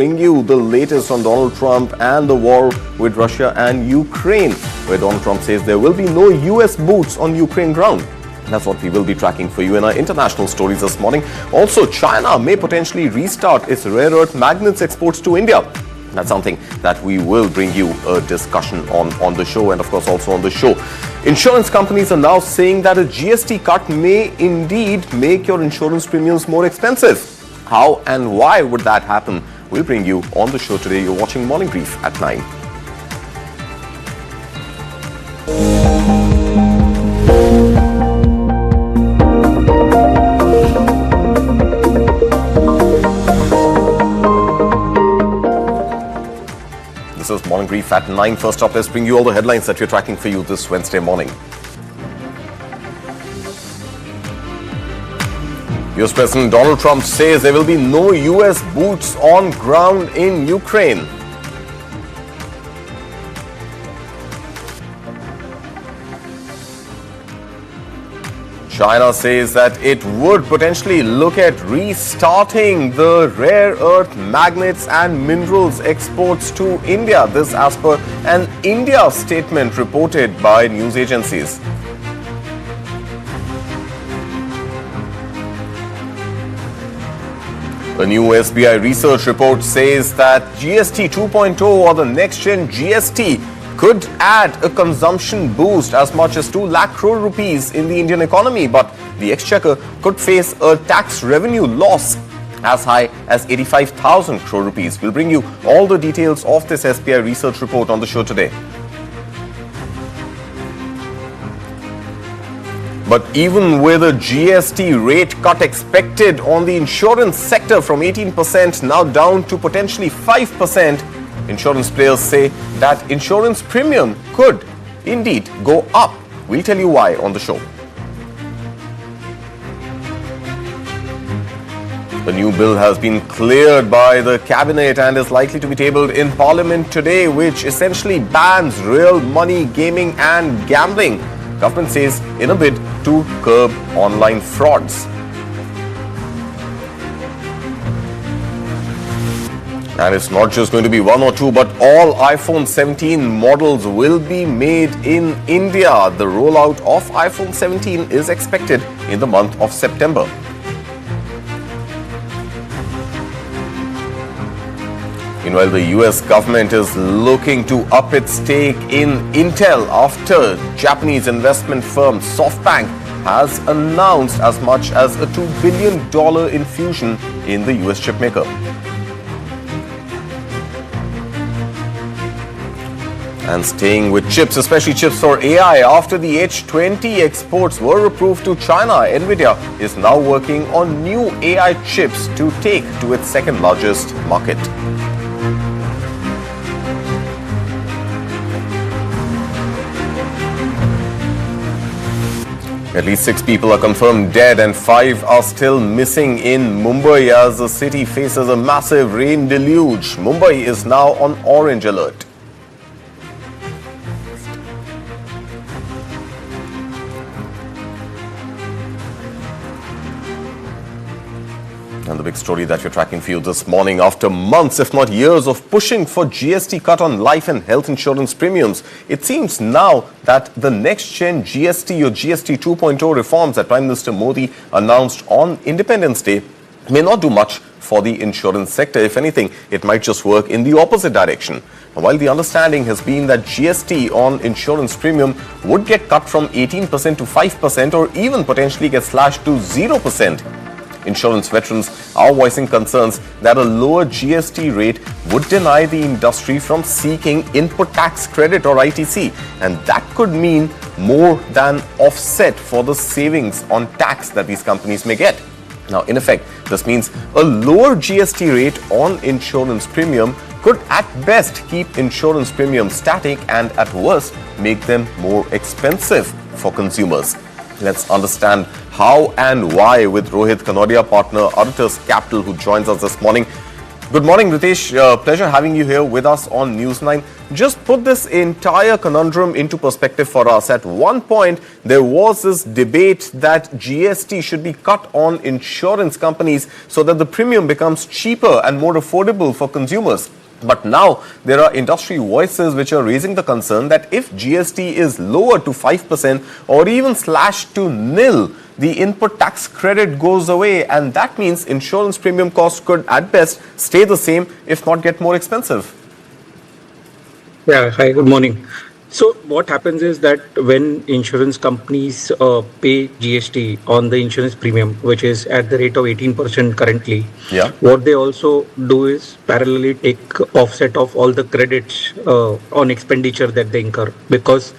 Bring you the latest on Donald Trump and the war with Russia and Ukraine, where Donald Trump says there will be no US boots on Ukraine ground. That's what we will be tracking for you in our international stories this morning. Also, China may potentially restart its rare earth magnets exports to India. That's something that we will bring you a discussion on the show, and of course also on the show. Insurance companies are now saying that a GST cut may indeed make your insurance premiums more expensive. How and why would that happen? We'll bring you on the show today. You're watching Morning Brief at 9. This is Morning Brief at 9. First up, let's bring you all the headlines that we're tracking for you this Wednesday morning. US President Donald Trump says there will be no US boots on ground in Ukraine. China says that it would potentially look at restarting the rare earth magnets and minerals exports to India. This as per an India statement reported by news agencies. The new SBI research report says that GST 2.0 or the next-gen GST could add a consumption boost as much as 2 lakh crore rupees in the Indian economy, but the exchequer could face a tax revenue loss as high as 85,000 crore rupees. We'll bring you all the details of this SBI research report on the show today. But even with a GST rate cut expected on the insurance sector from 18% now down to potentially 5%, insurance players say that insurance premium could indeed go up. We'll tell you why on the show. The new bill has been cleared by the cabinet and is likely to be tabled in Parliament today, which essentially bans real money gaming and gambling. Government says in a bid to curb online frauds. And it's not just going to be one or two, but all iPhone 17 models will be made in India. The rollout of iPhone 17 is expected in the month of September. Meanwhile, the US government is looking to up its stake in Intel after Japanese investment firm SoftBank has announced as much as a $2 billion infusion in the US chipmaker. And staying with chips, especially chips for AI, after the H20 exports were approved to China, Nvidia is now working on new AI chips to take to its second largest market. At least 6 people are confirmed dead and 5 are still missing in Mumbai as the city faces a massive rain deluge. Mumbai is now on orange alert. And the big story that we're tracking for you this morning, after months, if not years, of pushing for GST cut on life and health insurance premiums, it seems now that the next-gen GST or GST 2.0 reforms that Prime Minister Modi announced on Independence Day may not do much for the insurance sector. If anything, it might just work in the opposite direction. While the understanding has been that GST on insurance premium would get cut from 18% to 5% or even potentially get slashed to 0%, insurance veterans are voicing concerns that a lower GST rate would deny the industry from seeking input tax credit or ITC, and that could mean more than offset for the savings on tax that these companies may get. Now, in effect, this means a lower GST rate on insurance premium could at best keep insurance premiums static and at worst make them more expensive for consumers. Let's understand how and why with Rohit Kanodia, partner Auditors Capital, who joins us this morning. Good morning, Ritesh. Pleasure having you here with us on News 9. Just put this entire conundrum into perspective for us. At one point, there was this debate that GST should be cut on insurance companies so that the premium becomes cheaper and more affordable for consumers. But now there are industry voices which are raising the concern that if GST is lowered to 5% or even slashed to nil, the input tax credit goes away, and that means insurance premium costs could at best stay the same, if not get more expensive. Yeah, hi, good morning. So what happens is that when insurance companies pay GST on the insurance premium, which is at the rate of 18% currently, what they also do is parallelly take offset of all the credits on expenditure that they incur, because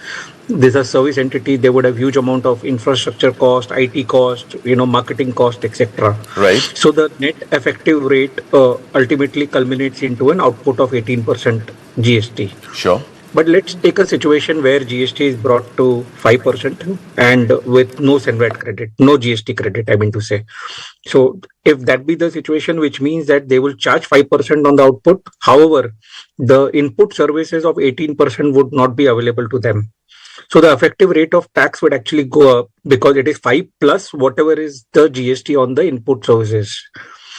this is a service entity. They would have huge amount of infrastructure cost, IT cost, marketing cost, etc. Right. So the net effective rate ultimately culminates into an output of 18% GST. Sure. But let's take a situation where GST is brought to 5% and with no SENVAT credit, no GST credit, I mean to say. So if that be the situation, which means that they will charge 5% on the output, however, the input services of 18% would not be available to them. So the effective rate of tax would actually go up because it is 5 plus whatever is the GST on the input services.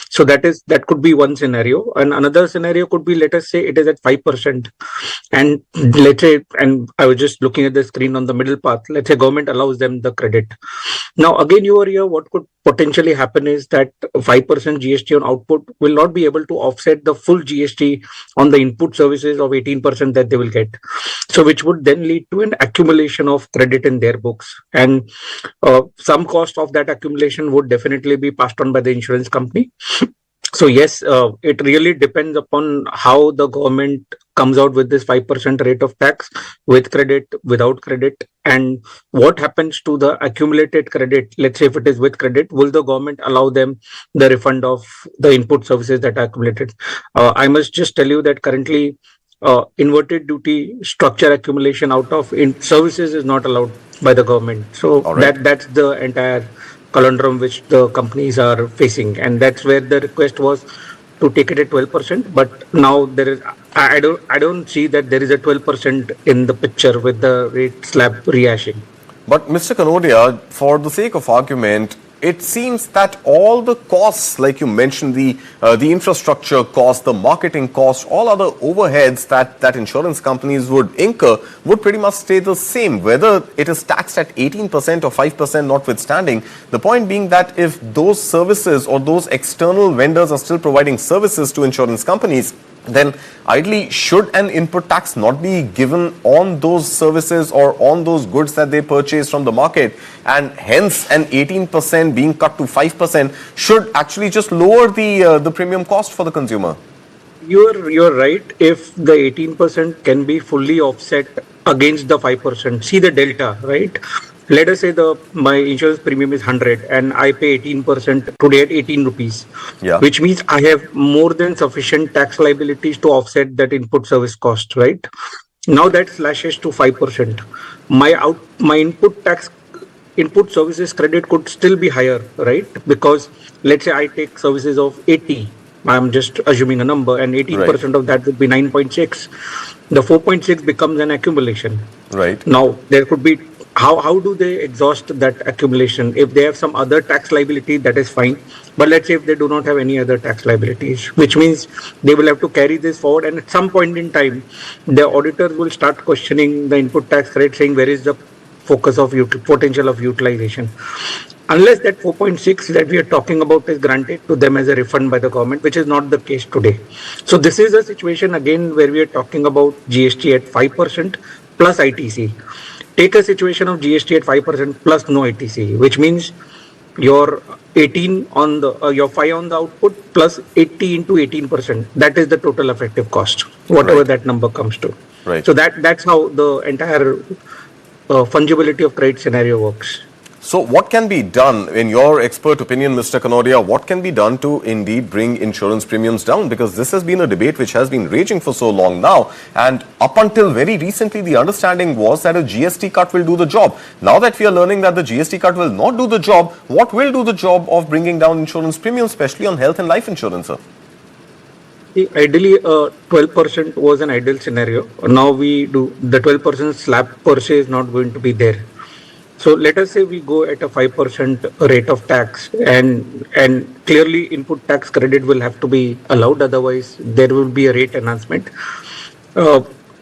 So that could be one scenario. And another scenario could be, let us say it is at 5%. And let's say, and I was just looking at the screen on the middle path, let's say government allows them the credit. Now, again, over here, what could potentially happen is that 5% GST on output will not be able to offset the full GST on the input services of 18% that they will get. So which would then lead to an accumulation of credit in their books. And some cost of that accumulation would definitely be passed on by the insurance company. So yes, it really depends upon how the government comes out with this 5% rate of tax, with credit, without credit, and what happens to the accumulated credit. Let's say if it is with credit, will the government allow them the refund of the input services that are accumulated? I must just tell you that currently inverted duty structure accumulation out of services is not allowed by the government. So that's the entire conundrum which the companies are facing, and that's where the request was to take it at 12%. But now there is, I don't see that there is a 12% in the picture with the rate slab rehashing. But Mr. Kanodia, for the sake of argument, it seems that all the costs, like you mentioned, the infrastructure cost, the marketing cost, all other overheads that insurance companies would incur would pretty much stay the same, whether it is taxed at 18% or 5% notwithstanding. The point being that if those services or those external vendors are still providing services to insurance companies, then ideally should an input tax not be given on those services or on those goods that they purchase from the market, and hence an 18% being cut to 5% should actually just lower the premium cost for the consumer? You're right. If the 18% can be fully offset against the 5%, see the delta, right? Let us say my insurance premium is 100 and I pay 18% today at 18 rupees, which means I have more than sufficient tax liabilities to offset that input service cost, right? Now that slashes to 5%. My input services credit could still be higher, right? Because let's say I take services of 80. I'm just assuming a number, and 18% of that would be 9.6. The 4.6 becomes an accumulation. Right. Now there could be, how do they exhaust that accumulation? If they have some other tax liability, that is fine. But let's say if they do not have any other tax liabilities, which means they will have to carry this forward. And at some point in time, the auditors will start questioning the input tax credit, saying where is the focus of potential of utilization. Unless that 4.6 that we are talking about is granted to them as a refund by the government, which is not the case today. So this is a situation again where we are talking about GST at 5% plus ITC. Take a situation of GST at 5% plus no ITC, which means your 18 on your 5 on the output plus 80 into 18%. That is the total effective cost, whatever that number comes to. Right. So that's how the entire fungibility of credit scenario works. So what can be done, in your expert opinion, Mr. Kanodia, what can be done to indeed bring insurance premiums down? Because this has been a debate which has been raging for so long now. And up until very recently, the understanding was that a GST cut will do the job. Now that we are learning that the GST cut will not do the job, what will do the job of bringing down insurance premiums, especially on health and life insurance, sir? Ideally, 12% was an ideal scenario. Now we do the 12% slab per se is not going to be there. So let us say we go at a 5% rate of tax, and clearly input tax credit will have to be allowed. Otherwise, there will be a rate enhancement. Uh,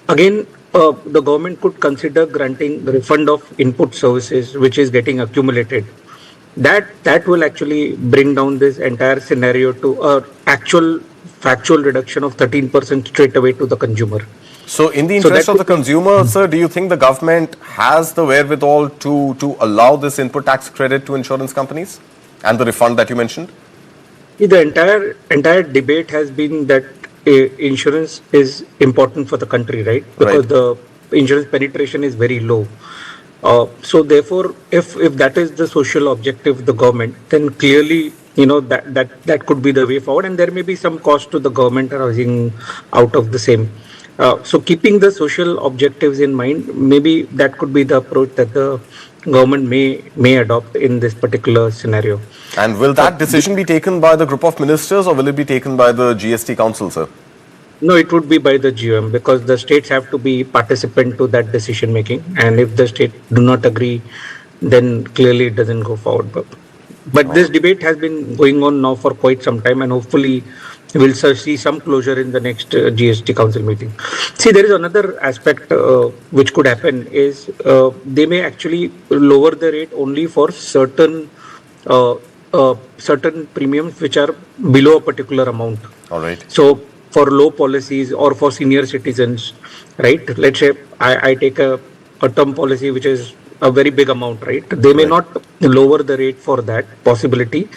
Again, the government could consider granting the refund of input services, which is getting accumulated. That will actually bring down this entire scenario to a actual factual reduction of 13% straight away to the consumer. So in the So interest that of the could be, consumer, sir, do you think the government has the wherewithal to allow this input tax credit to insurance companies and the refund that you mentioned? the entire debate has been that insurance is important for the country, right? Right. Because the insurance penetration is very low. So therefore, if that is the social objective of the government, then clearly, that could be the way forward, and there may be some cost to the government arising out of the same. So keeping the social objectives in mind, maybe that could be the approach that the government may adopt in this particular scenario. And will that decision be taken by the group of ministers or will it be taken by the GST Council, sir? No, it would be by the GM, because the states have to be participant to that decision making, and if the state do not agree, then clearly it doesn't go forward. But this debate has been going on now for quite some time, and hopefully we'll see some closure in the next GST Council meeting. See, there is another aspect which could happen is they may actually lower the rate only for uh, certain premiums which are below a particular amount. All right. So for low policies or for senior citizens, right? Let's say I take a term policy which is a very big amount, right? They may Right. not lower the rate for that possibility.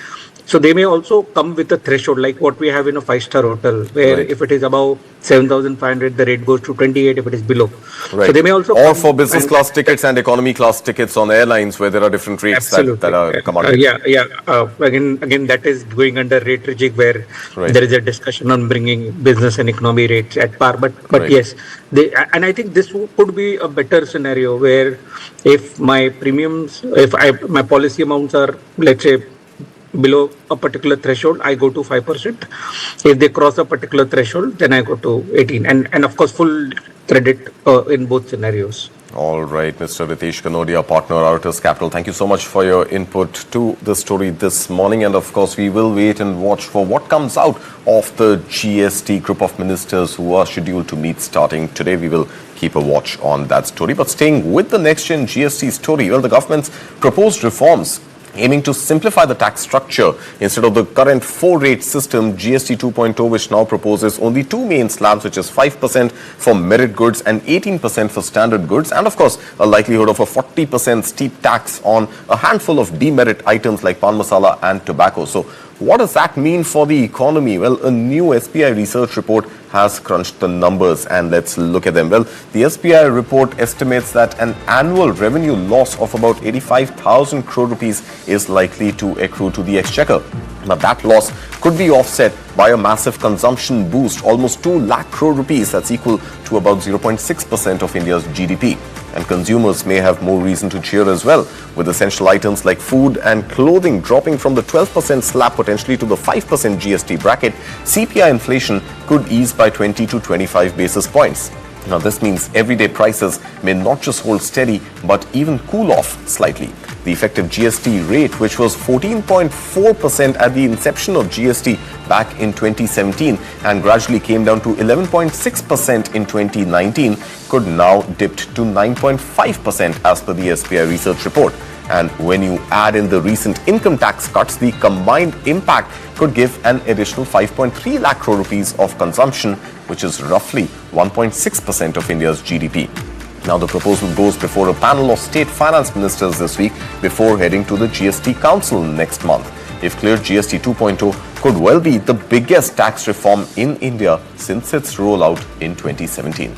So they may also come with a threshold like what we have in a five-star hotel, where Right. if it is above 7,500, the rate goes to 28 if it is below. Right. So they may also Or come for business and- class tickets and economy class tickets on airlines where there are different rates that are commanded. Yeah. Again, that is going under rate regime where Right. there is a discussion on bringing business and economy rates at par. But Right. yes, and I think this could be a better scenario where if my premiums, my policy amounts are, let's say, below a particular threshold, I go to 5%. If they cross a particular threshold, then I go to 18. And of course, full credit in both scenarios. All right, Mr. Ritesh Kanodia, partner, Artus Capital. Thank you so much for your input to the story this morning. And of course, we will wait and watch for what comes out of the GST group of ministers who are scheduled to meet starting today. We will keep a watch on that story. But staying with the next gen GST story, well, the government's proposed reforms aiming to simplify the tax structure instead of the current 4-rate system, GST 2.0, which now proposes only two main slabs, which is 5% for merit goods and 18% for standard goods, and of course a likelihood of a 40% steep tax on a handful of demerit items like pan masala and tobacco. So what does that mean for the economy? Well, a new SBI research report has crunched the numbers, and let's look at them. Well, the SBI report estimates that an annual revenue loss of about 85,000 crore rupees is likely to accrue to the exchequer. Now, that loss could be offset by a massive consumption boost, almost 2 lakh crore rupees. That's equal to about 0.6% of India's GDP. And consumers may have more reason to cheer as well, with essential items like food and clothing dropping from the 12% slab potentially to the 5% GST bracket. CPI inflation could ease by 20 to 25 basis points. Now, this means everyday prices may not just hold steady, but even cool off slightly. The effective GST rate, which was 14.4% at the inception of GST back in 2017 and gradually came down to 11.6% in 2019, could now dip to 9.5% as per the SBI research report. And when you add in the recent income tax cuts, the combined impact could give an additional 5.3 lakh crore rupees of consumption, which is roughly 1.6% of India's GDP. Now, the proposal goes before a panel of state finance ministers this week before heading to the GST Council next month. If cleared, GST 2.0 could well be the biggest tax reform in India since its rollout in 2017.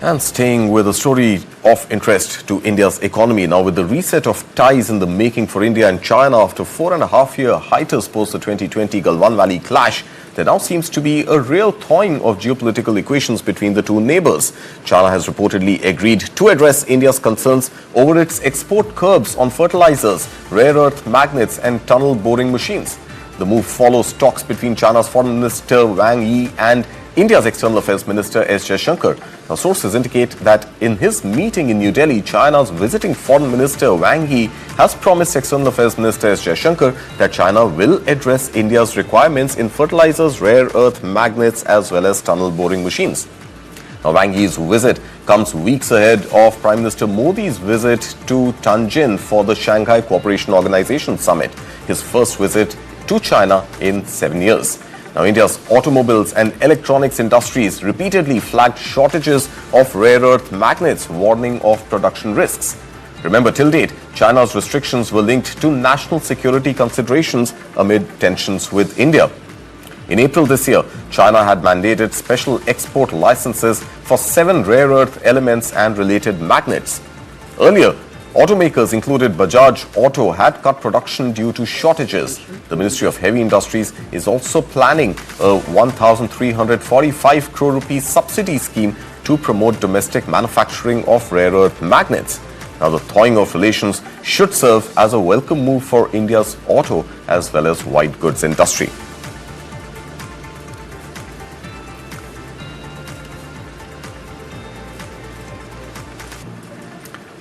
And staying with a story of interest to India's economy, now with the reset of ties in the making for India and China after 4.5-year hiatus post the 2020 Galwan Valley clash, there now seems to be a real thawing of geopolitical equations between the two neighbors. China has reportedly agreed to address India's concerns over its export curbs on fertilizers, rare earth magnets and tunnel boring machines. The move follows talks between China's Foreign Minister Wang Yi and India's External Affairs Minister S. Jaishankar. Now, sources indicate that in his meeting in New Delhi, China's visiting Foreign Minister Wang Yi has promised External Affairs Minister S. Jaishankar that China will address India's requirements in fertilizers, rare earth magnets as well as tunnel boring machines. Now, Wang Yi's visit comes weeks ahead of Prime Minister Modi's visit to Tianjin for the Shanghai Cooperation Organization Summit, his first visit to China in 7 years. Now, India's automobiles and electronics industries repeatedly flagged shortages of rare earth magnets, warning of production risks. Remember, till date, China's restrictions were linked to national security considerations amid tensions with India. In April this year, China had mandated special export licenses for 7 rare earth elements and related magnets. Earlier, automakers included Bajaj Auto had cut production due to shortages. The Ministry of Heavy Industries is also planning a 1,345 crore rupees subsidy scheme to promote domestic manufacturing of rare earth magnets. Now, the thawing of relations should serve as a welcome move for India's auto as well as white goods industry.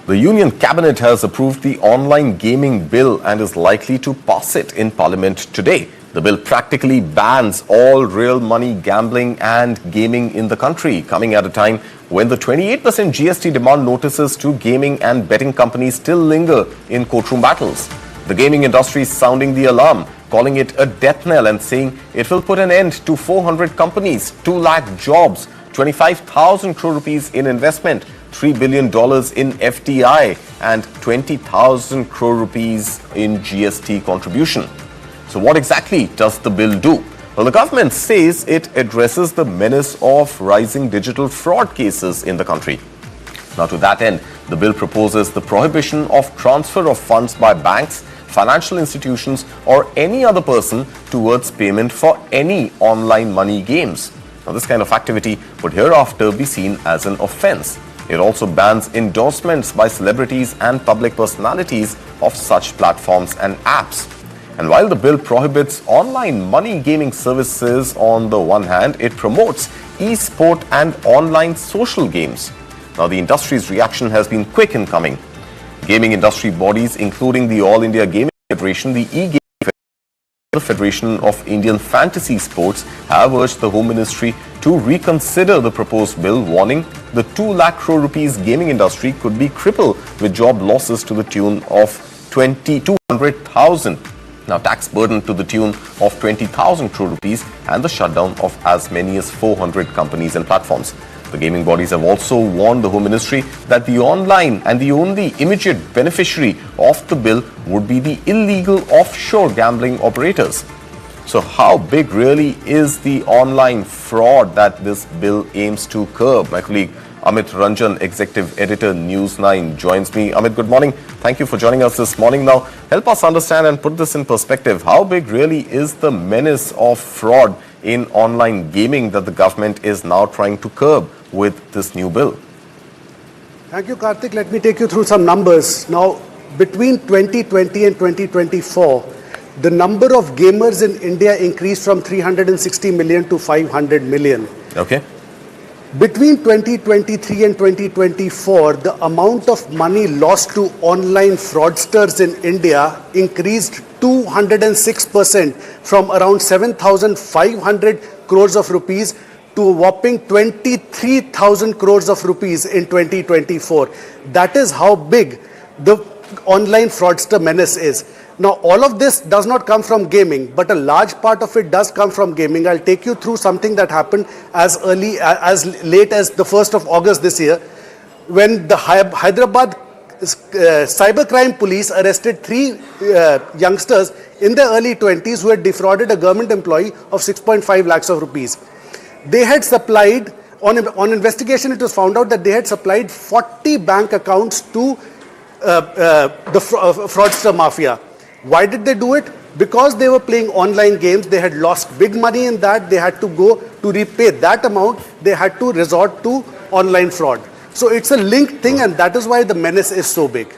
The Union Cabinet has approved the online gaming bill and is likely to pass it in Parliament today. The bill practically bans all real money gambling and gaming in the country, coming at a time when the 28% GST demand notices to gaming and betting companies still linger in courtroom battles. The gaming industry is sounding the alarm, calling it a death knell and saying it will put an end to 400 companies, 2 lakh jobs, 25,000 crore rupees in investment, $3 billion in FDI and 20,000 crore rupees in GST contribution. So what exactly does the bill do? Well, the government says it addresses the menace of rising digital fraud cases in the country. Now, to that end, the bill proposes the prohibition of transfer of funds by banks, financial institutions or any other person towards payment for any online money games. Now, this kind of activity would hereafter be seen as an offence. It also bans endorsements by celebrities and public personalities of such platforms and apps. And while the bill prohibits online money gaming services on the one hand, it promotes e-sport and online social games. Now, the industry's reaction has been quick in coming. Gaming industry bodies, including the All India Gaming Federation, the e-Gaming Federation, the Federation of Indian Fantasy Sports, have urged the Home Ministry to reconsider the proposed bill, warning the 2 lakh crore rupees gaming industry could be crippled with job losses to the tune of 200,000. Now, tax burden to the tune of 20,000 crore rupees and the shutdown of as many as 400 companies and platforms. The gaming bodies have also warned the Home Ministry that the online and the only immediate beneficiary of the bill would be the illegal offshore gambling operators. So how big really is the online fraud that this bill aims to curb? My colleague Amit Ranjan, Executive Editor, News 9, joins me. Amit, good morning. Thank you for joining us this morning. Now, help us understand and put this in perspective. How big really is the menace of fraud in online gaming that the government is now trying to curb with this new bill? Thank you, Karthik. Let me take you through some numbers. Now, between 2020 and 2024, the number of gamers in India increased from 360 million to 500 million. Okay. Between 2023 and 2024, the amount of money lost to online fraudsters in India increased 206% from around 7,500 crores of rupees to a whopping 23,000 crores of rupees in 2024. That is how big the online fraudster menace is. Now, all of this does not come from gaming, but a large part of it does come from gaming. I'll take you through something that happened as late as the 1st of August this year, when the Hyderabad cybercrime police arrested 3 youngsters in their early 20s who had defrauded a government employee of 6.5 lakhs of rupees. They had supplied On investigation, it was found out that they had supplied 40 bank accounts to the fraudster mafia. Why did they do it? Because they were playing online games, they had lost big money in that, they had to go to repay that amount, they had to resort to online fraud. So it's a linked thing, and that is why the menace is so big.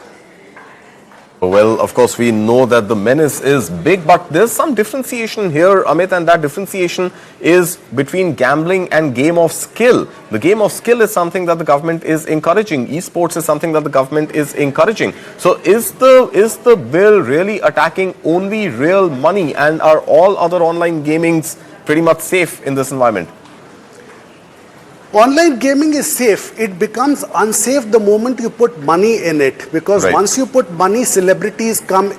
Well, of course, we know that the menace is big, but there's some differentiation here, Amit, and that differentiation is between gambling and game of skill. The game of skill is something that the government is encouraging. Esports is something that the government is encouraging. So is the bill really attacking only real money, and are all other online gamings pretty much safe in this environment? Online gaming is safe. It becomes unsafe the moment you put money in it, because Right. once you put money, celebrities come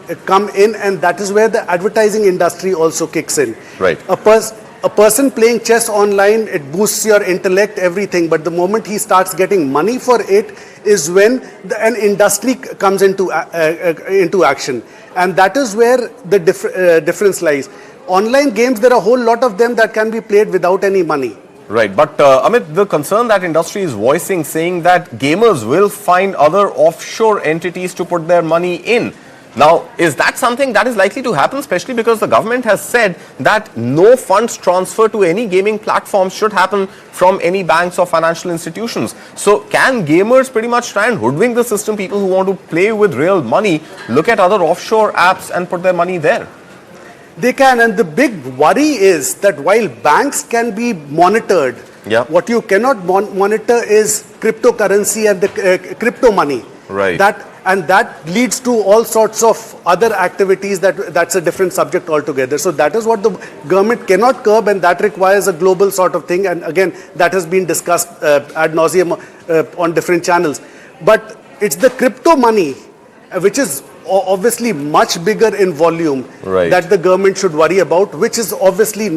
in, and that is where the advertising industry also kicks in. Right. A person playing chess online, it boosts your intellect, everything, but the moment he starts getting money for it is when an industry comes into action, and that is where the difference lies. Online games, there are a whole lot of them that can be played without any money. Right, but Amit, the concern that industry is voicing, saying that gamers will find other offshore entities to put their money in. Now, is that something that is likely to happen, especially because the government has said that no funds transfer to any gaming platform should happen from any banks or financial institutions? So can gamers pretty much try and hoodwink the system, people who want to play with real money, look at other offshore apps and put their money there? They can, and the big worry is that while banks can be monitored, Yeah. what you cannot monitor is cryptocurrency and the crypto money. Right. That leads to all sorts of other activities that's a different subject altogether. So that is what the government cannot curb, and that requires a global sort of thing. And again, that has been discussed ad nauseum on different channels. But it's the crypto money, which is obviously much bigger in volume, Right. that the government should worry about, which is obviously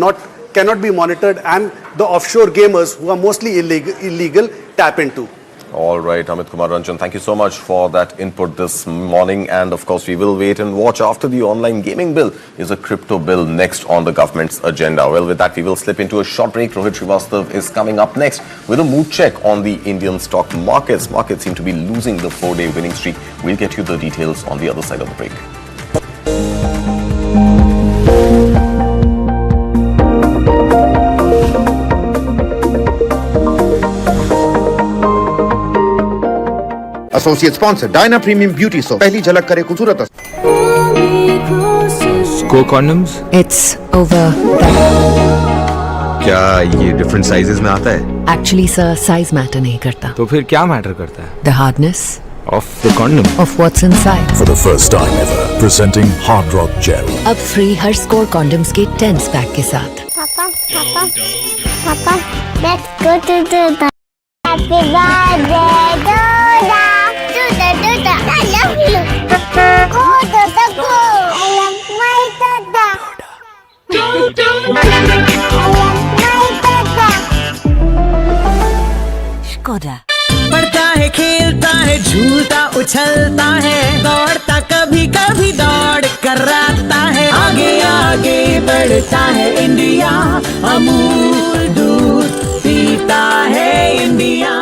cannot be monitored, and the offshore gamers, who are mostly illegal tap into. All right, Amit Kumar Ranjan, thank you so much for that input this morning. And of course, we will wait and watch after the online gaming bill. Is a crypto bill next on the government's agenda? Well, with that, we will slip into a short break. Rohit Srivastav is coming up next with a mood check on the Indian stock markets. Markets seem to be losing the 4-day winning streak. We'll get you the details on the other side of the break. Associate sponsor Diana premium beauty soap, पहली झलक करे खूबसूरत। Go condoms? It's over there. क्या ये different sizes में आता है? Actually, sir, size matter नहीं करता. तो फिर क्या मैटर करता है? The hardness Of the condom. of what's inside. For the first time ever, presenting Hard Rock Gel. अब free हर score condoms के 10 पैक के साथ. Papa, let's go to the happy birthday, Doda. Doda, I love you. Go, Doda, go. I love my Doda. I love my Doda. Skoda. पढ़ता है, खेलता है, झूलता उछलता है, दौड़ता कभी कभी दौड़ कराता है, आगे आगे बढ़ता है इंडिया, अमूल दूध पीता है India.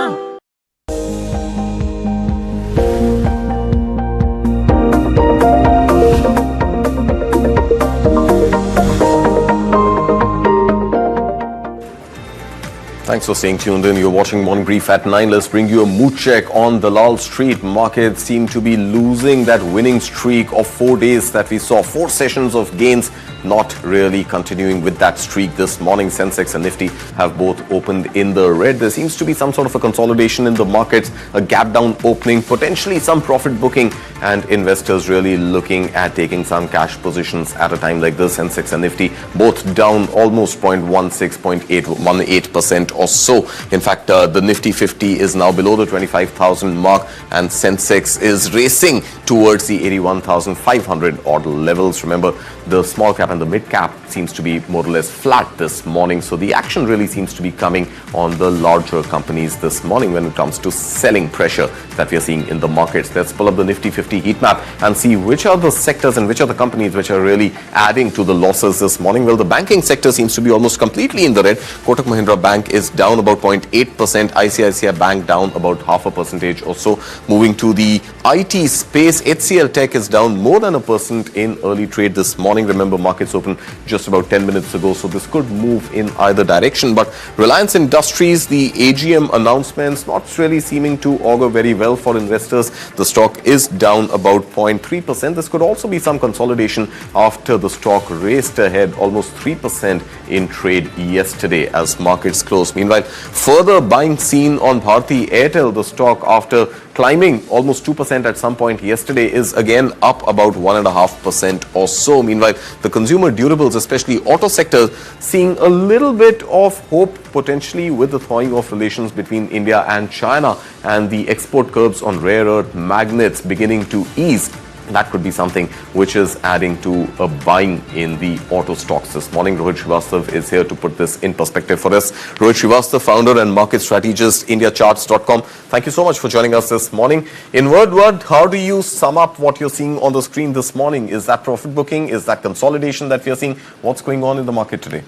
Thanks for staying tuned in. You're watching Morning Brief at 9. Let's bring you a mood check on Dalal Street. Markets seem to be losing that winning streak of 4 days that we saw. 4 sessions of gains, not really continuing with that streak this morning. Sensex and Nifty have both opened in the red. There seems to be some sort of a consolidation in the markets, a gap down opening, potentially some profit booking, and investors really looking at taking some cash positions at a time like this. Sensex and Nifty both down almost 0.16, 0.818% or so. In fact, the Nifty 50 is now below the 25,000 mark, and Sensex is racing towards the 81,500 odd levels. Remember, the small cap and the mid cap seems to be more or less flat this morning. So the action really seems to be coming on the larger companies this morning when it comes to selling pressure that we are seeing in the markets. Let's pull up the Nifty 50 heat map and see which are the sectors and which are the companies which are really adding to the losses this morning. Well, the banking sector seems to be almost completely in the red. Kotak Mahindra Bank is down about 0.8%. ICICI Bank down about 0.5% or so. Moving to the IT space, HCL Tech is down more than 1% in early trade this morning. Remember, markets opened just about 10 minutes ago, so this could move in either direction. But Reliance Industries, the AGM announcements, not really seeming to augur very well for investors. The stock is down about 0.3%. This could also be some consolidation after the stock raced ahead almost 3% in trade yesterday as markets closed. Meanwhile, further buying seen on Bharti Airtel. The stock, after climbing almost 2% at some point yesterday, is again up about 1.5% or so. Meanwhile, the consumer durables, especially auto sector, seeing a little bit of hope potentially with the thawing of relations between India and China and the export curbs on rare earth magnets beginning to ease. That could be something which is adding to a buying in the auto stocks this morning. Rohit Srivastav is here to put this in perspective for us. Rohit Srivastav, founder and market strategist, IndiaCharts.com. Thank you so much for joining us this morning. In word, how do you sum up what you're seeing on the screen this morning? Is that profit booking? Is that consolidation that we're seeing? What's going on in the market today?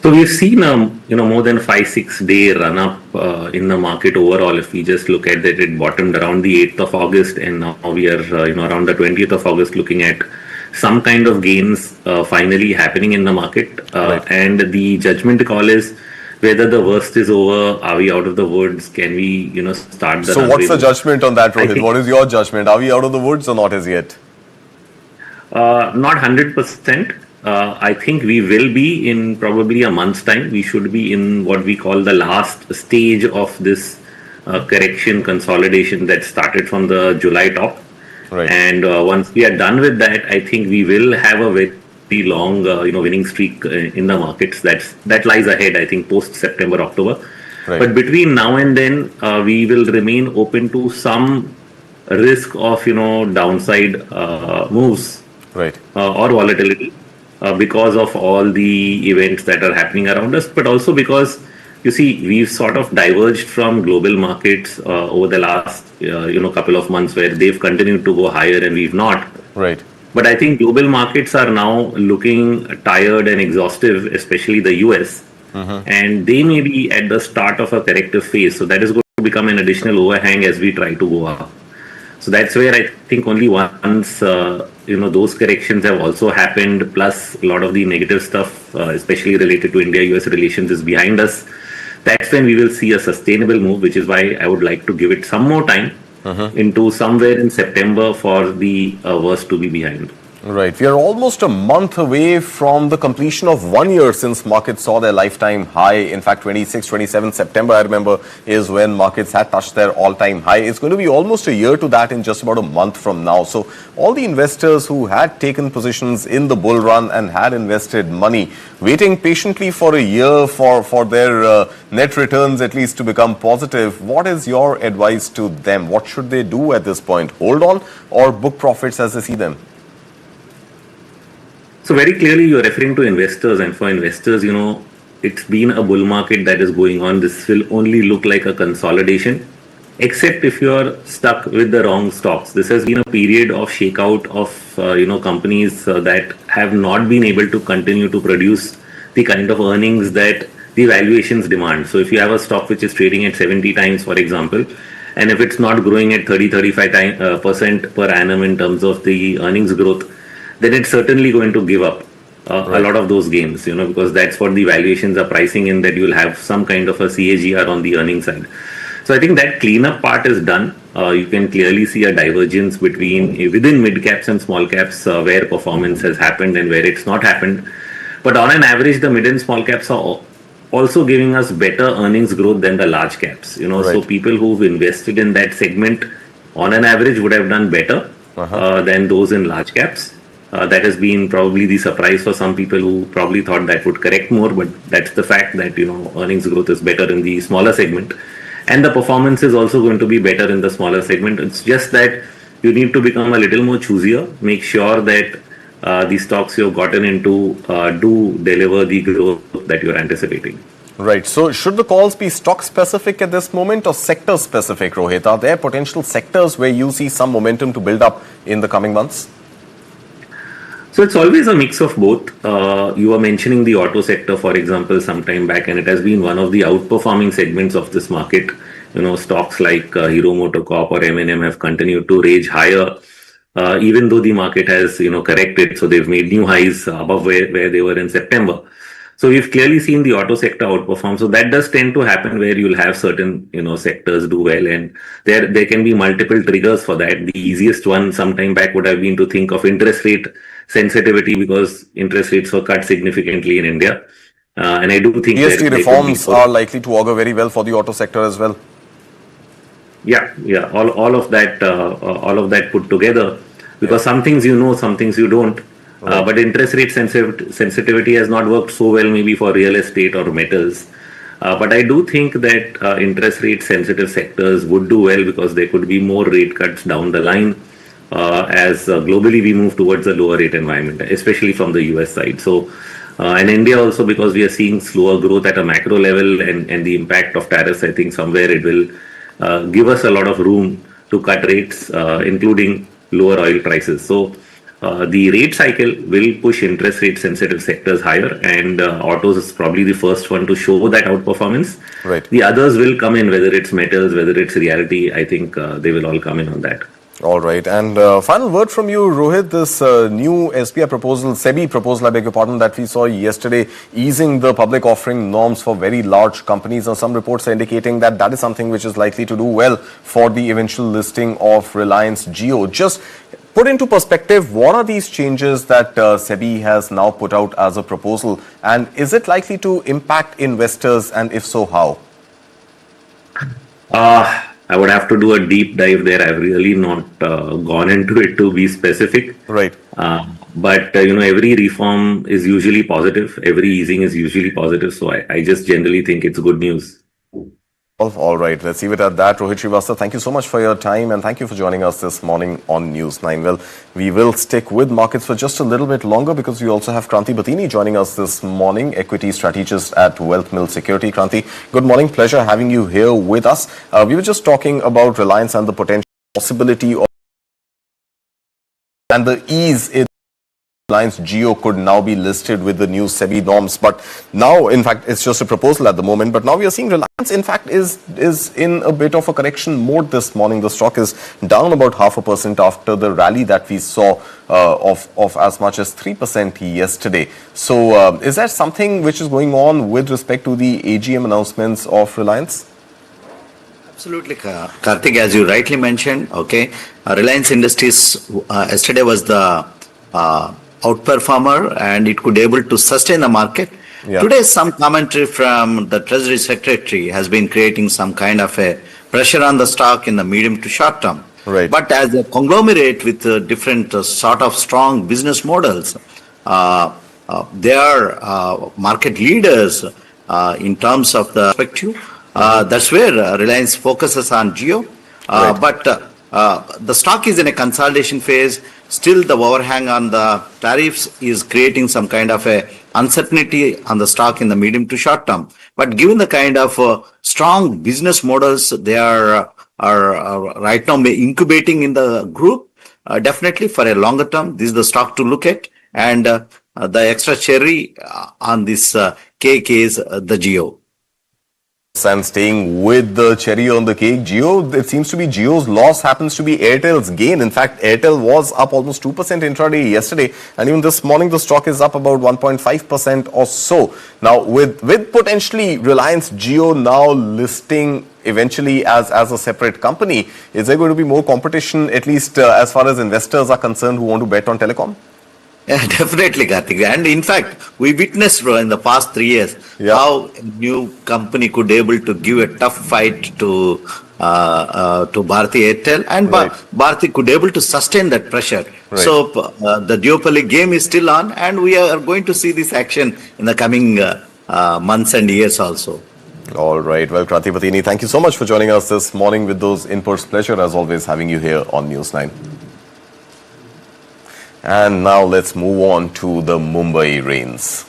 So we've seen more than 5-6 day run up in the market overall. If we just look at that, it bottomed around the 8th of August, and now we are around the 20th of August, looking at some kind of gains finally happening in the market. Right. And the judgment call is whether the worst is over. Are we out of the woods? Can we start the? So what's the judgment on that, Rohit? What is your judgment? Are we out of the woods or not as yet? Not 100%. I think we will be in probably a month's time. We should be in what we call the last stage of this correction consolidation that started from the July top. Right. And once we are done with that, I think we will have a very long winning streak in the markets. That lies ahead, I think, post September, October. Right. But between now and then, we will remain open to some risk of downside moves, Right. Or volatility. Because of all the events that are happening around us, but also because we've sort of diverged from global markets over the last couple of months, where they've continued to go higher and we've not. Right. But I think global markets are now looking tired and exhaustive, especially the US, and they may be at the start of a corrective phase. So that is going to become an additional overhang as we try to go up. So that's where I think only once those corrections have also happened, plus a lot of the negative stuff, especially related to India-US relations, is behind us. That's when we will see a sustainable move, which is why I would like to give it some more time into somewhere in September for the worst to be behind. Right. We are almost a month away from the completion of 1 year since markets saw their lifetime high. In fact, 27 September, I remember, is when markets had touched their all-time high. It's going to be almost a year to that in just about a month from now. So all the investors who had taken positions in the bull run and had invested money, waiting patiently for a year for their net returns at least to become positive, what is your advice to them? What should they do at this point? Hold on or book profits as they see them? So very clearly you're referring to investors, and for investors, it's been a bull market that is going on. This will only look like a consolidation, except if you're stuck with the wrong stocks. This has been a period of shakeout of, companies that have not been able to continue to produce the kind of earnings that the valuations demand. So if you have a stock which is trading at 70 times, for example, and if it's not growing at 30-35% per annum in terms of the earnings growth, then it's certainly going to give up a lot of those gains, because that's what the valuations are pricing in, that you'll have some kind of a CAGR on the earnings side. So I think that cleanup part is done. You can clearly see a divergence within mid caps and small caps where performance has happened and where it's not happened. But on an average, the mid and small caps are also giving us better earnings growth than the large caps. So people who've invested in that segment on an average would have done better than those in large caps. That has been probably the surprise for some people who probably thought that would correct more, but that's the fact that earnings growth is better in the smaller segment, and the performance is also going to be better in the smaller segment. It's just that you need to become a little more choosier, make sure that the stocks you've gotten into do deliver the growth that you're anticipating. Right. So should the calls be stock specific at this moment or sector specific, Rohit? Are there potential sectors where you see some momentum to build up in the coming months? So it's always a mix of both. You were mentioning the auto sector, for example, some time back, and it has been one of the outperforming segments of this market. Stocks like Hero MotoCorp or M&M have continued to rage higher, even though the market has, corrected. So they've made new highs above where they were in September. So we've clearly seen the auto sector outperform. So that does tend to happen where you'll have certain, sectors do well, and there can be multiple triggers for that. The easiest one some time back would have been to think of interest rate sensitivity, because interest rates were cut significantly in India. And I do think GST reforms are likely to augur very well for the auto sector as well. Yeah. All of that put together, because some things some things you don't. Right. But interest rate sensitivity has not worked so well maybe for real estate or metals. But I do think that interest rate sensitive sectors would do well, because there could be more rate cuts down the line as globally we move towards a lower rate environment, especially from the US side. So, and India also, because we are seeing slower growth at a macro level and the impact of tariffs, I think somewhere it will give us a lot of room to cut rates, including lower oil prices. So the rate cycle will push interest rate sensitive sectors higher, and autos is probably the first one to show that outperformance. Right. The others will come in, whether it's metals, whether it's reality. I think they will all come in on that. All right. And final word from you, Rohit. This new SBI proposal, SEBI proposal, I beg your pardon, that we saw yesterday, easing the public offering norms for very large companies. Now, some reports are indicating that that is something which is likely to do well for the eventual listing of Reliance Jio. Just put into perspective, what are these changes that SEBI has now put out as a proposal? And is it likely to impact investors? And if so, how? I would have to do a deep dive there. I've really not gone into it to be specific. Right. But every reform is usually positive. Every easing is usually positive. So I just generally think it's good news. All right. Let's leave it at that. Rohit Srivastava, thank you so much for your time, and thank you for joining us this morning on News 9. Well, we will stick with markets for just a little bit longer, because we also have Kranti Batini joining us this morning, equity strategist at Wealth Mill Security. Kranti, good morning. Pleasure having you here with us. We were just talking about Reliance and the potential possibility of and the ease in Reliance Jio could now be listed with the new SEBI norms. But now, in fact, it's just a proposal at the moment. But now we are seeing Reliance, in fact, is in a bit of a correction mode this morning. The stock is down about 0.5% after the rally that we saw of as much as 3% yesterday. So is there something which is going on with respect to the AGM announcements of Reliance? Absolutely, Karthik, as you rightly mentioned, okay, Reliance Industries yesterday was the outperformer, and it could able to sustain the market. Yeah. Today, some commentary from the Treasury Secretary has been creating some kind of a pressure on the stock in the medium to short term. Right. But as a conglomerate with different sort of strong business models, they are market leaders in terms of the perspective. That's where Reliance focuses on Jio. Right. But the stock is in a consolidation phase. Still, the overhang on the tariffs is creating some kind of a uncertainty on the stock in the medium to short term. But given the kind of strong business models they are right now incubating in the group, definitely for a longer term, this is the stock to look at. And the extra cherry on this cake is the Jio. And staying with the cherry on the cake, Jio, it seems to be Jio's loss happens to be Airtel's gain. In fact, Airtel was up almost 2% intraday yesterday, and even this morning the stock is up about 1.5% or so. Now, with potentially Reliance Jio now listing eventually as a separate company, is there going to be more competition, at least as far as investors are concerned who want to bet on telecom? Yeah, definitely, Karthik. And in fact, we witnessed in the past 3 years how a new company could able to give a tough fight to Bharti Airtel, and Bharti could able to sustain that pressure. Right. So the duopoly game is still on, and we are going to see this action in the coming months and years also. All right. Well, Kranti Batini, thank you so much for joining us this morning with those inputs. Pleasure, as always, having you here on News 9. And now let's move on to the Mumbai rains.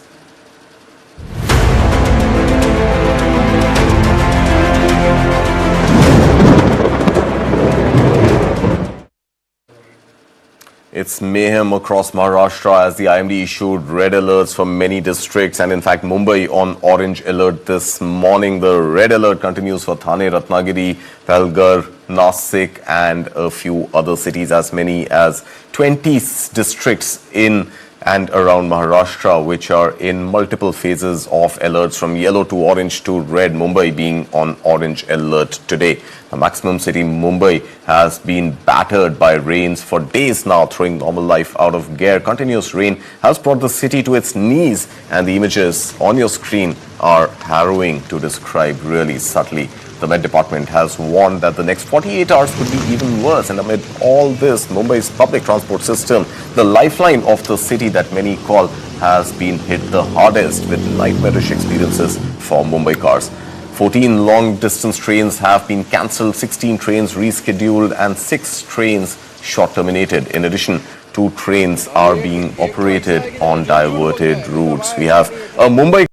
It's mayhem across Maharashtra as the IMD issued red alerts for many districts, and in fact Mumbai on orange alert this morning. The red alert continues for Thane, Ratnagiri, Palghar, Nasik and a few other cities. As many as 20 districts in and around Maharashtra which are in multiple phases of alerts from yellow to orange to red, Mumbai being on orange alert today. The maximum city, Mumbai, has been battered by rains for days now, throwing normal life out of gear. Continuous rain has brought the city to its knees, and the images on your screen are harrowing to describe really subtly. The Met Department has warned that the next 48 hours could be even worse. And amid all this, Mumbai's public transport system, the lifeline of the city that many call, has been hit the hardest with nightmarish experiences for Mumbai cars. 14 long-distance trains have been cancelled, 16 trains rescheduled and 6 trains short terminated. In addition, 2 trains are being operated on diverted routes. We have a Mumbai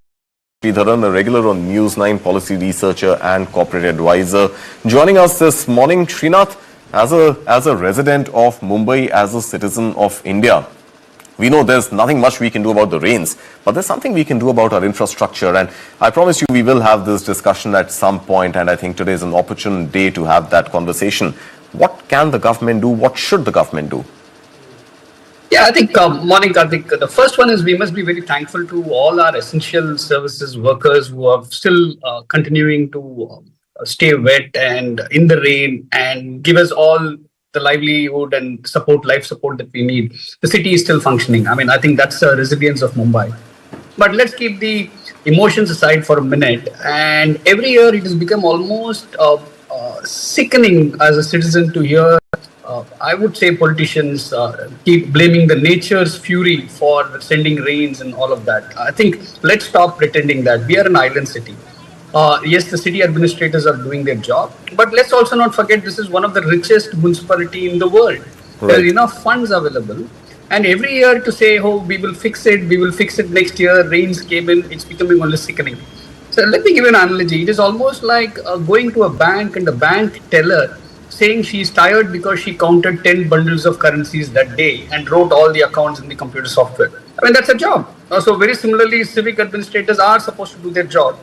Sridharan, a regular on News 9, policy researcher and corporate advisor, joining us this morning. Srinath, as a resident of Mumbai, as a citizen of India, we know there's nothing much we can do about the rains, but there's something we can do about our infrastructure. And I promise you we will have this discussion at some point, and I think today is an opportune day to have that conversation. What can the government do? What should the government do? Yeah, I think, morning, Karthik. The first one is we must be very thankful to all our essential services workers who are still continuing to stay wet and in the rain and give us all the livelihood and life support that we need. The city is still functioning. I mean, I think that's the resilience of Mumbai. But let's keep the emotions aside for a minute. And every year it has become almost sickening as a citizen to hear I would say politicians keep blaming the nature's fury for sending rains and all of that. I think let's stop pretending that we are an island city. Yes, the city administrators are doing their job, but let's also not forget this is one of the richest municipality in the world. Right. There are enough funds available, and every year to say, oh, we will fix it next year, rains came in, it's becoming only sickening. So let me give you an analogy. It is almost like going to a bank and the bank teller saying she's tired because she counted 10 bundles of currencies that day and wrote all the accounts in the computer software. I mean, that's a job. So very similarly, civic administrators are supposed to do their job.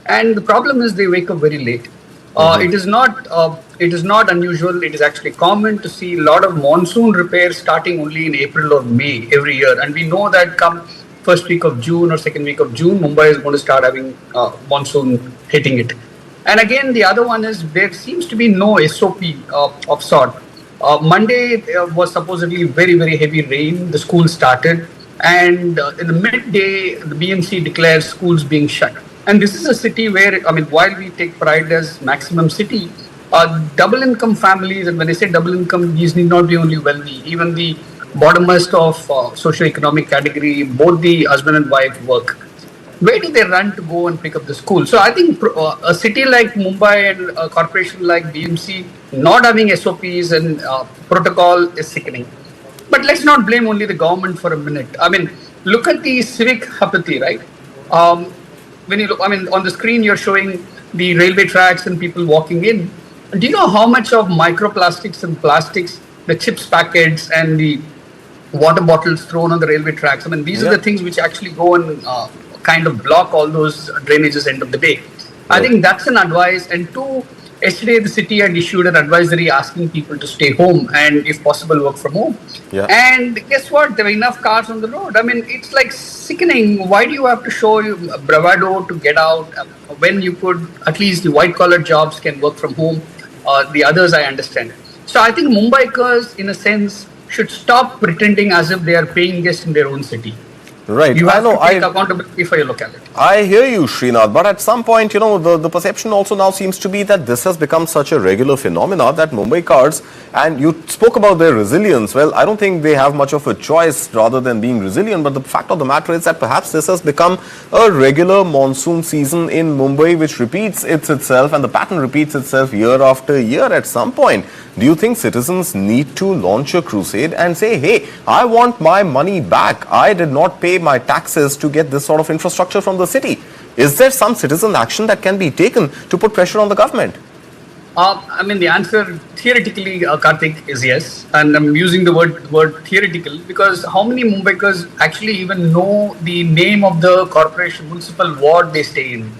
And the problem is they wake up very late. It is not unusual. It is actually common to see a lot of monsoon repairs starting only in April or May every year. And we know that come first week of June or second week of June, Mumbai is going to start having monsoon hitting it. And again, the other one is there seems to be no SOP of sort. Monday was supposedly very, very heavy rain. The school started, and in the midday, the BMC declares schools being shut. And this is a city where, I mean, while we take pride as maximum city, double income families, and when I say double income, these need not be only wealthy, even the bottomest of socio-economic category, both the husband and wife work. Where do they run to go and pick up the school? So I think a city like Mumbai and a corporation like BMC not having SOPs and protocol is sickening. But let's not blame only the government for a minute. I mean, look at the civic apathy, right? When you look, I mean, on the screen you're showing the railway tracks and people walking in. Do you know how much of microplastics and plastics, the chips packets and the water bottles thrown on the railway tracks? I mean, these are the things which actually go and kind of block all those drainages end of the day. I think that's an advice. And two, yesterday the city had issued an advisory asking people to stay home and if possible work from home. Yeah. And guess what? There were enough cars on the road. I mean, it's like sickening. Why do you have to show bravado to get out when you could, at least the white collar jobs can work from home. The others I understand. So I think Mumbaikars in a sense should stop pretending as if they are paying guests in their own city. Right. You have to take accountability for your locality. I hear you, Srinath, but at some point, you know, the perception also now seems to be that this has become such a regular phenomena that Mumbaikars, and you spoke about their resilience. Well, I don't think they have much of a choice rather than being resilient, but the fact of the matter is that perhaps this has become a regular monsoon season in Mumbai, which repeats itself, and the pattern repeats itself year after year at some point. Do you think citizens need to launch a crusade and say, hey, I want my money back. I did not pay my taxes to get this sort of infrastructure from the city. Is there some citizen action that can be taken to put pressure on the government? I mean, the answer theoretically, Karthik, is yes. And I'm using the word theoretical because how many Mumbaikars actually even know the name of the corporation municipal ward they stay in?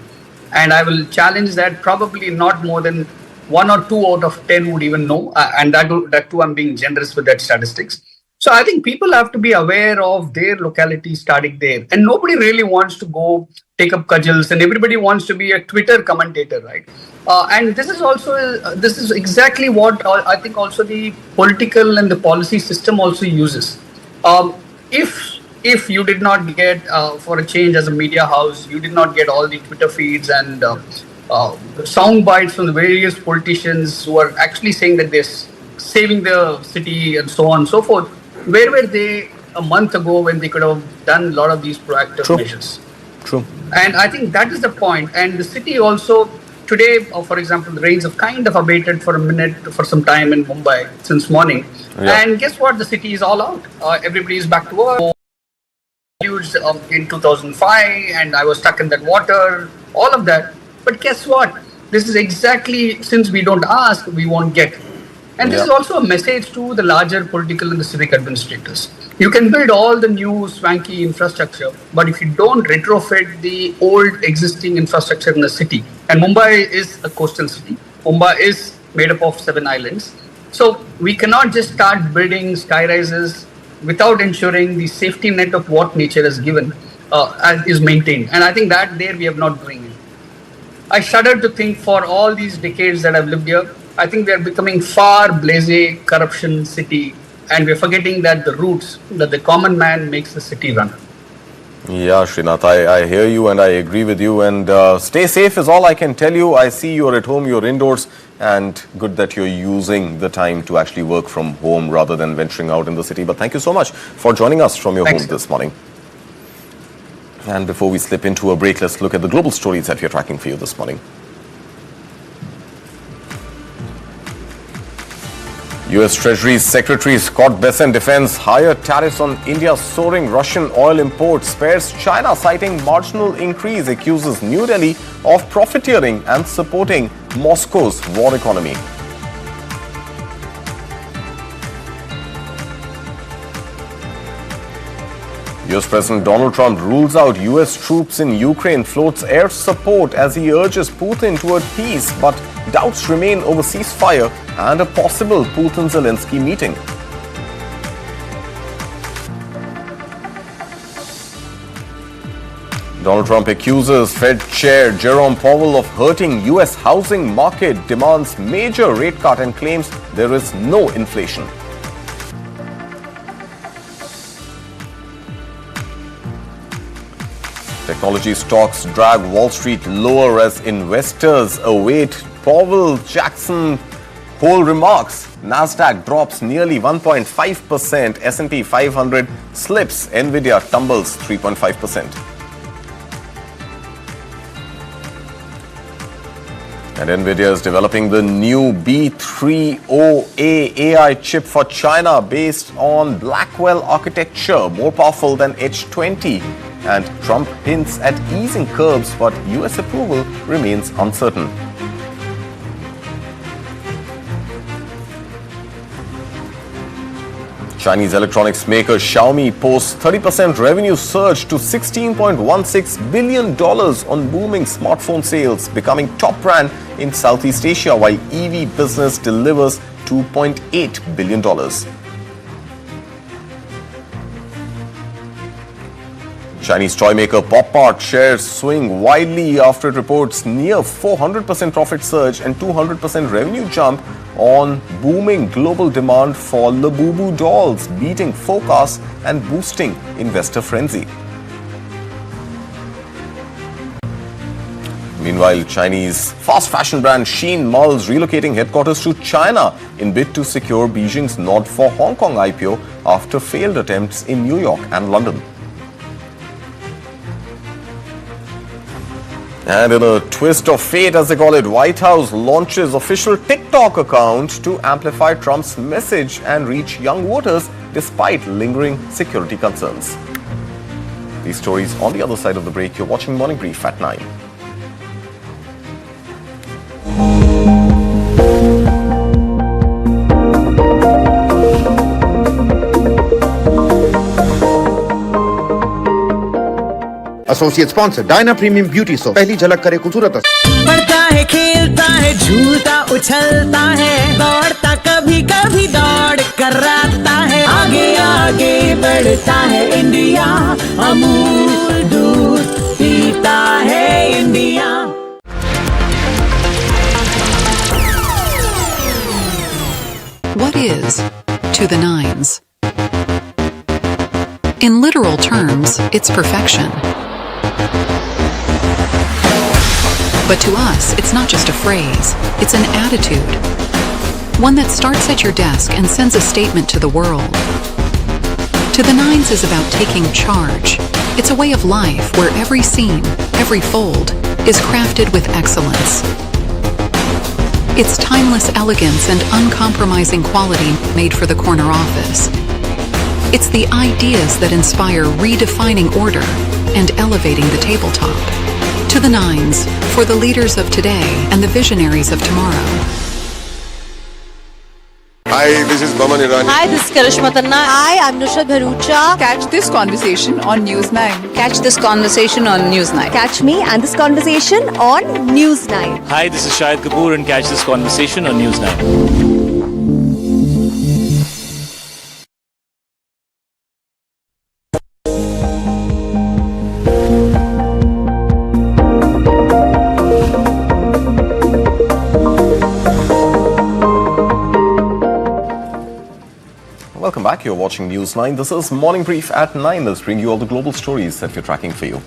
And I will challenge that probably not more than 1 or 2 out of 10 would even know. And that too, I'm being generous with that statistics. So I think people have to be aware of their locality starting there. And nobody really wants to go take up cudgels and everybody wants to be a Twitter commentator, right? And this is exactly what I think also the political and the policy system also uses. If you did not get, for a change as a media house, you did not get all the Twitter feeds and sound bites from the various politicians who are actually saying that they're saving the city and so on and so forth, where were they a month ago when they could have done a lot of these proactive measures? True. And I think that is the point. And the city also, today, for example, the rains have kind of abated for a minute, for some time in Mumbai since morning. Yeah. And guess what? The city is all out. Everybody is back to work. Huge in 2005, and I was stuck in that water, all of that. But guess what? This is exactly, since we don't ask, we won't get. And this is also a message to the larger political and the civic administrators. You can build all the new swanky infrastructure, but if you don't retrofit the old existing infrastructure in the city, and Mumbai is a coastal city, Mumbai is made up of 7 islands. So we cannot just start building sky rises without ensuring the safety net of what nature has given is maintained. And I think that there we are not doing it. I shudder to think for all these decades that I've lived here, I think we are becoming far blasé corruption city, and we're forgetting that the roots, that the common man makes the city run. Yeah, Srinath, I hear you and I agree with you. And stay safe is all I can tell you. I see you're at home, you're indoors, and good that you're using the time to actually work from home rather than venturing out in the city. But thank you so much for joining us from your home this morning. And before we slip into a break, let's look at the global stories that we're tracking for you this morning. U.S. Treasury Secretary Scott Bessent defends higher tariffs on India's soaring Russian oil imports, spares China citing marginal increase, accuses New Delhi of profiteering and supporting Moscow's war economy. U.S. President Donald Trump rules out U.S. troops in Ukraine, floats air support as he urges Putin toward peace, but doubts remain over ceasefire and a possible Putin-Zelensky meeting. Donald Trump accuses Fed Chair Jerome Powell of hurting U.S. housing market, demands major rate cut and claims there is no inflation. Technology stocks drag Wall Street lower as investors await Powell Jackson Hole remarks. Nasdaq drops nearly 1.5%. S&P 500 slips. Nvidia tumbles 3.5%. And Nvidia is developing the new B30A AI chip for China based on Blackwell architecture, more powerful than H20. And Trump hints at easing curbs, but US approval remains uncertain. Chinese electronics maker Xiaomi posts 30% revenue surge to $16.16 billion on booming smartphone sales, becoming top brand in Southeast Asia, while EV business delivers $2.8 billion. Chinese toy maker Pop Mart shares swing widely after it reports near 400% profit surge and 200% revenue jump on booming global demand for Labubu dolls, beating forecasts and boosting investor frenzy. Meanwhile, Chinese fast fashion brand Shein mulls relocating headquarters to China in bid to secure Beijing's nod for Hong Kong IPO after failed attempts in New York and London. And in a twist of fate, as they call it, White House launches official TikTok account to amplify Trump's message and reach young voters despite lingering security concerns. These stories on the other side of the break. You're watching Morning Brief at 9. Associate sponsor Diana premium beauty soap, पहली झलक करे खूबसूरत। पढ़ता है, खेलता है, झूलता उछलता है, दौड़ता कभी कभी दौड़ कराता है, आगे आगे बढ़ता है इंडिया, अमूल दूध पीता है India. What is to the nines? In literal terms, it's perfection. But to us, it's not just a phrase, it's an attitude. One that starts at your desk and sends a statement to the world. To the nines is about taking charge. It's a way of life where every seam, every fold, is crafted with excellence. It's timeless elegance and uncompromising quality made for the corner office. It's the ideas that inspire redefining order and elevating the tabletop. To the nines, for the leaders of today and the visionaries of tomorrow. Hi, this is Baman Irani. Hi, this is Karishma Tanna. Hi, I'm Nushat Bharucha. Catch this conversation on News 9. Catch this conversation on News 9. Catch me and this conversation on News 9. Hi, this is Shahid Kapoor and catch this conversation on News 9. Welcome back. You're watching News 9. This is Morning Brief at 9. Let's bring you all the global stories that we're tracking for you.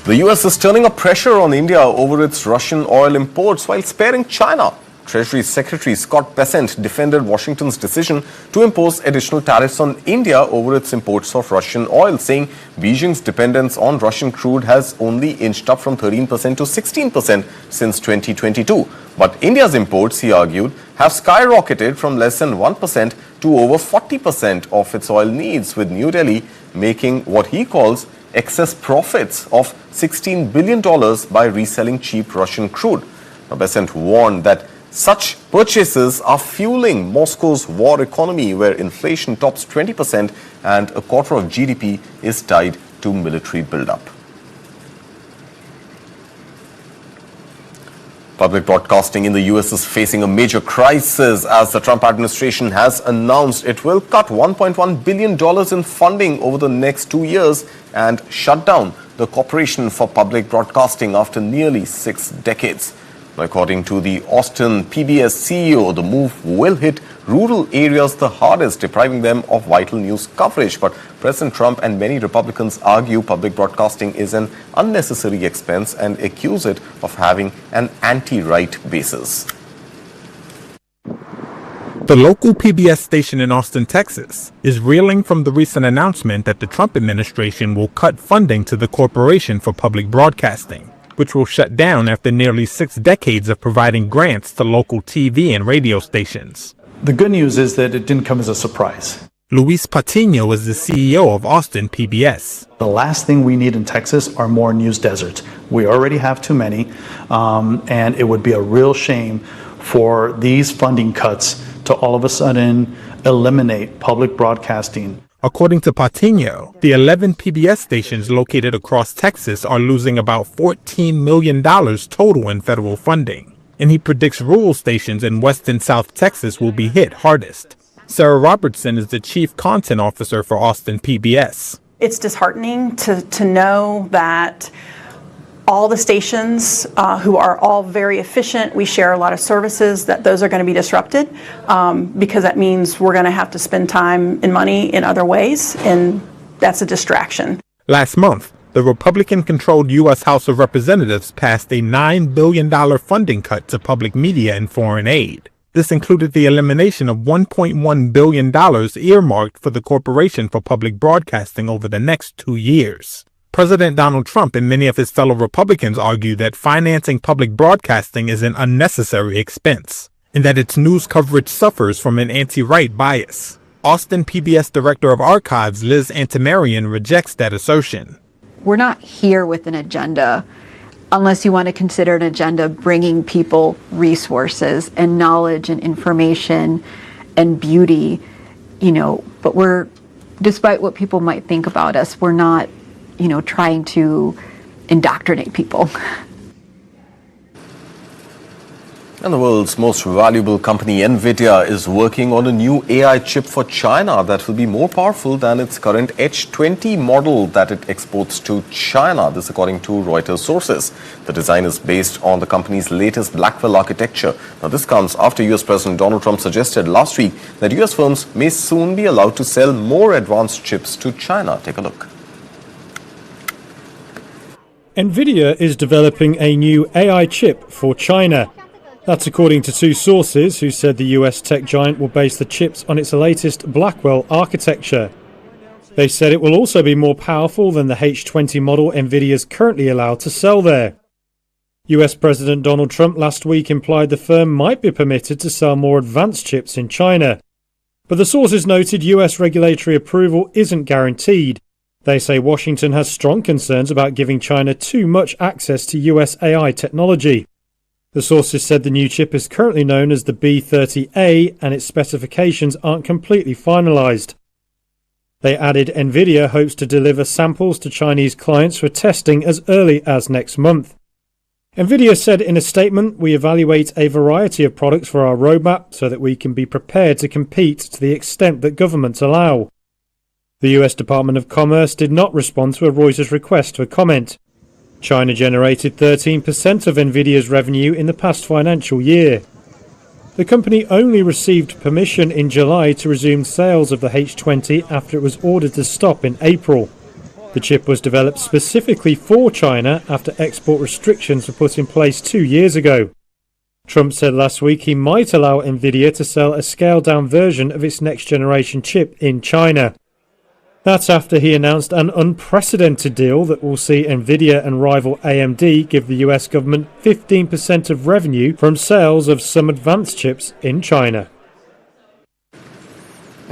The US is turning up pressure on India over its Russian oil imports while sparing China. Treasury Secretary Scott Bessent defended Washington's decision to impose additional tariffs on India over its imports of Russian oil, saying Beijing's dependence on Russian crude has only inched up from 13% to 16% since 2022. But India's imports, he argued, have skyrocketed from less than 1% to over 40% of its oil needs, with New Delhi making what he calls excess profits of $16 billion by reselling cheap Russian crude. Now, Bessent warned that such purchases are fueling Moscow's war economy, where inflation tops 20% and a quarter of GDP is tied to military buildup. Public broadcasting in the US is facing a major crisis as the Trump administration has announced it will cut $1.1 billion in funding over the next 2 years and shut down the Corporation for Public Broadcasting after nearly 6 decades. According to the Austin PBS CEO, the move will hit rural areas the hardest, depriving them of vital news coverage. But President Trump and many Republicans argue public broadcasting is an unnecessary expense and accuse it of having an anti-right basis. The local PBS station in Austin, Texas, is reeling from the recent announcement that the Trump administration will cut funding to the Corporation for Public Broadcasting, which will shut down after nearly 6 decades of providing grants to local TV and radio stations. The good news is that it didn't come as a surprise. Luis Patino is the CEO of Austin PBS. The last thing we need in Texas are more news deserts. We already have too many, and it would be a real shame for these funding cuts to all of a sudden eliminate public broadcasting. According to Patino, the 11 PBS stations located across Texas are losing about $14 million total in federal funding, and he predicts rural stations in West and South Texas will be hit hardest. Sarah Robertson is the Chief Content Officer for Austin PBS. It's disheartening to know that all the stations who are all very efficient, we share a lot of services, that those are going to be disrupted because that means we're going to have to spend time and money in other ways, and that's a distraction. Last month, the Republican-controlled U.S. House of Representatives passed a $9 billion funding cut to public media and foreign aid. This included the elimination of $1.1 billion earmarked for the Corporation for Public Broadcasting over the next 2 years. President Donald Trump and many of his fellow Republicans argue that financing public broadcasting is an unnecessary expense, and that its news coverage suffers from an anti-right bias. Austin PBS Director of Archives Liz Antimarian rejects that assertion. We're not here with an agenda unless you want to consider an agenda bringing people resources and knowledge and information and beauty, but despite what people might think about us, we're not trying to indoctrinate people. And the world's most valuable company, Nvidia, is working on a new AI chip for China that will be more powerful than its current H20 model that it exports to China. This according to Reuters sources. The design is based on the company's latest Blackwell architecture. Now, this comes after US President Donald Trump suggested last week that US firms may soon be allowed to sell more advanced chips to China. Take a look. Nvidia is developing a new AI chip for China. That's according to two sources who said the US tech giant will base the chips on its latest Blackwell architecture. They said it will also be more powerful than the H20 model Nvidia is currently allowed to sell there. US President Donald Trump last week implied the firm might be permitted to sell more advanced chips in China. But the sources noted US regulatory approval isn't guaranteed. They say Washington has strong concerns about giving China too much access to US AI technology. The sources said the new chip is currently known as the B30A and its specifications aren't completely finalized. They added Nvidia hopes to deliver samples to Chinese clients for testing as early as next month. Nvidia said in a statement, "We evaluate a variety of products for our roadmap so that we can be prepared to compete to the extent that governments allow." The US Department of Commerce did not respond to a Reuters request for comment. China generated 13% of Nvidia's revenue in the past financial year. The company only received permission in July to resume sales of the H20 after it was ordered to stop in April. The chip was developed specifically for China after export restrictions were put in place 2 years ago. Trump said last week he might allow Nvidia to sell a scaled-down version of its next-generation chip in China. That's after he announced an unprecedented deal that will see Nvidia and rival AMD give the US government 15% of revenue from sales of some advanced chips in China.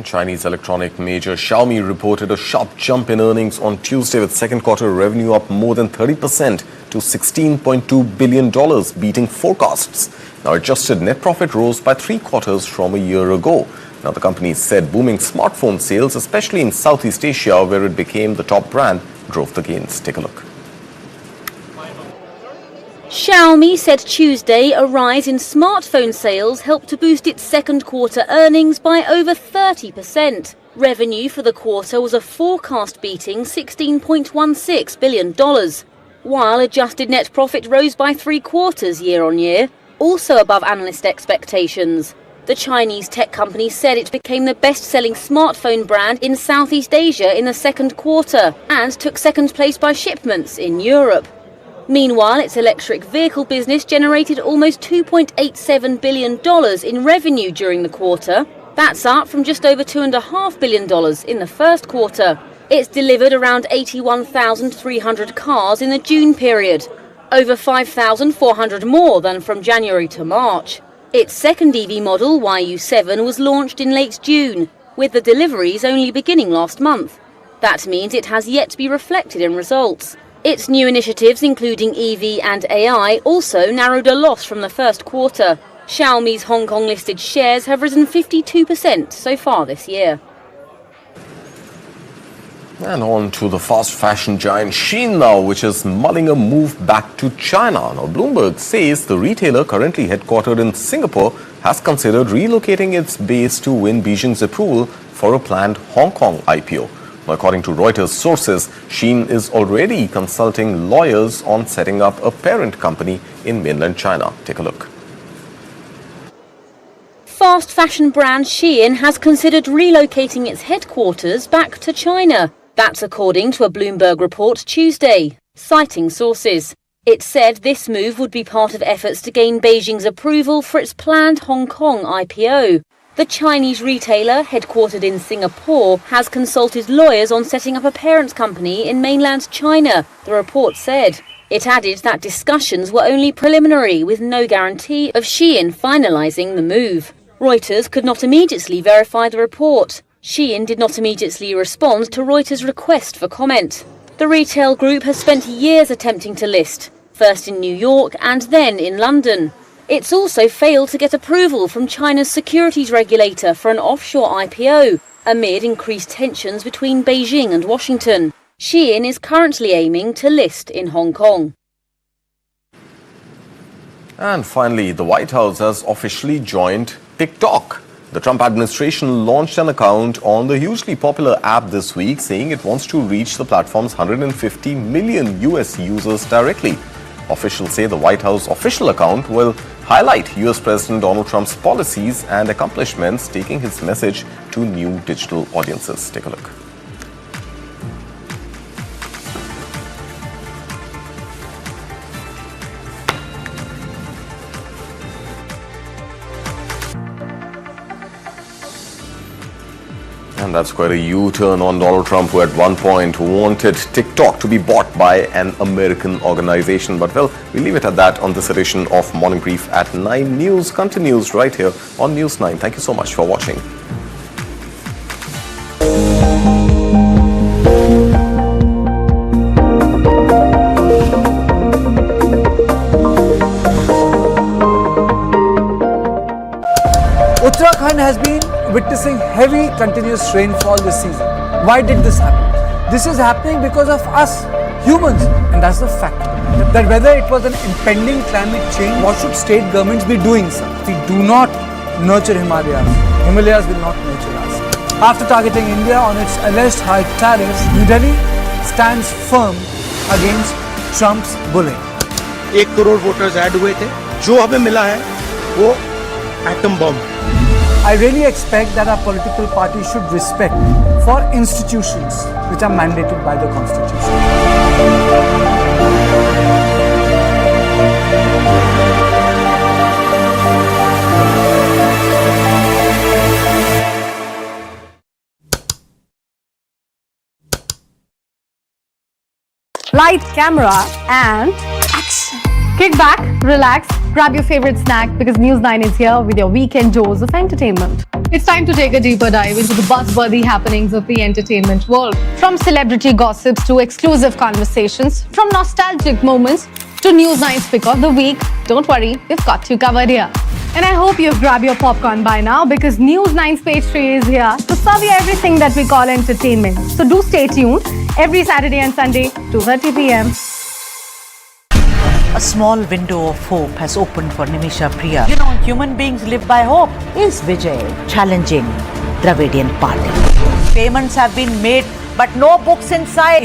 Chinese electronic major Xiaomi reported a sharp jump in earnings on Tuesday, with second quarter revenue up more than 30% to $16.2 billion, beating forecasts. Now, adjusted net profit rose by 3/4 from a year ago. Now, the company said booming smartphone sales, especially in Southeast Asia, where it became the top brand, drove the gains. Take a look. Xiaomi said Tuesday a rise in smartphone sales helped to boost its second quarter earnings by over 30%. Revenue for the quarter was a forecast-beating $16.16 billion, while adjusted net profit rose by 3/4 year-on-year, also above analyst expectations. The Chinese tech company said it became the best-selling smartphone brand in Southeast Asia in the second quarter and took second place by shipments in Europe. Meanwhile, its electric vehicle business generated almost $2.87 billion in revenue during the quarter. That's up from just over $2.5 billion in the first quarter. It's delivered around 81,300 cars in the June period, over 5,400 more than from January to March. Its second EV model, YU7, was launched in late June, with the deliveries only beginning last month. That means it has yet to be reflected in results. Its new initiatives, including EV and AI, also narrowed a loss from the first quarter. Xiaomi's Hong Kong-listed shares have risen 52% so far this year. And on to the fast fashion giant Shein now, which is mulling a move back to China. Now, Bloomberg says the retailer, currently headquartered in Singapore, has considered relocating its base to win Beijing's approval for a planned Hong Kong IPO. Now, according to Reuters sources, Shein is already consulting lawyers on setting up a parent company in mainland China. Take a look. Fast fashion brand Shein has considered relocating its headquarters back to China. That's according to a Bloomberg report Tuesday, citing sources. It said this move would be part of efforts to gain Beijing's approval for its planned Hong Kong IPO. The Chinese retailer, headquartered in Singapore, has consulted lawyers on setting up a parent company in mainland China, the report said. It added that discussions were only preliminary, with no guarantee of Shein finalising the move. Reuters could not immediately verify the report. Shein did not immediately respond to Reuters' request for comment. The retail group has spent years attempting to list, first in New York and then in London. It's also failed to get approval from China's securities regulator for an offshore IPO, amid increased tensions between Beijing and Washington. Shein is currently aiming to list in Hong Kong. And finally, the White House has officially joined TikTok. The Trump administration launched an account on the hugely popular app this week, saying it wants to reach the platform's 150 million US users directly. Officials say the White House official account will highlight US President Donald Trump's policies and accomplishments, taking his message to new digital audiences. Take a look. And that's quite a U-turn on Donald Trump, who at one point wanted TikTok to be bought by an American organization. But well, we leave it at that on this edition of Morning Brief at 9. News continues right here on News 9. Thank you so much for watching. Uttarakhand has been witnessing heavy continuous rainfall this season. Why did this happen? This is happening because of us, humans, and that's the fact. That whether it was an impending climate change, what should state governments be doing, sir? If we do not nurture Himalayas will not nurture us. After targeting India on its alleged high tariffs, New Delhi stands firm against Trump's bullying. 1 crore voters add हुए थे, जो हमें मिला है वो atom bomb. I really expect that our political parties should respect for institutions which are mandated by the Constitution. Light, camera, and action. Kick back, relax, grab your favorite snack because News 9 is here with your weekend dose of entertainment. It's time to take a deeper dive into the buzzworthy happenings of the entertainment world. From celebrity gossips to exclusive conversations, from nostalgic moments to News 9's pick of the week, don't worry, we've got you covered here. And I hope you've grabbed your popcorn by now because News 9's page 3 is here to serve you everything that we call entertainment. So do stay tuned every Saturday and Sunday, 2:30 p.m. A small window of hope has opened for Nimisha Priya. You know, human beings live by hope. Is Vijay challenging Dravidian party? Payments have been made, but no books inside.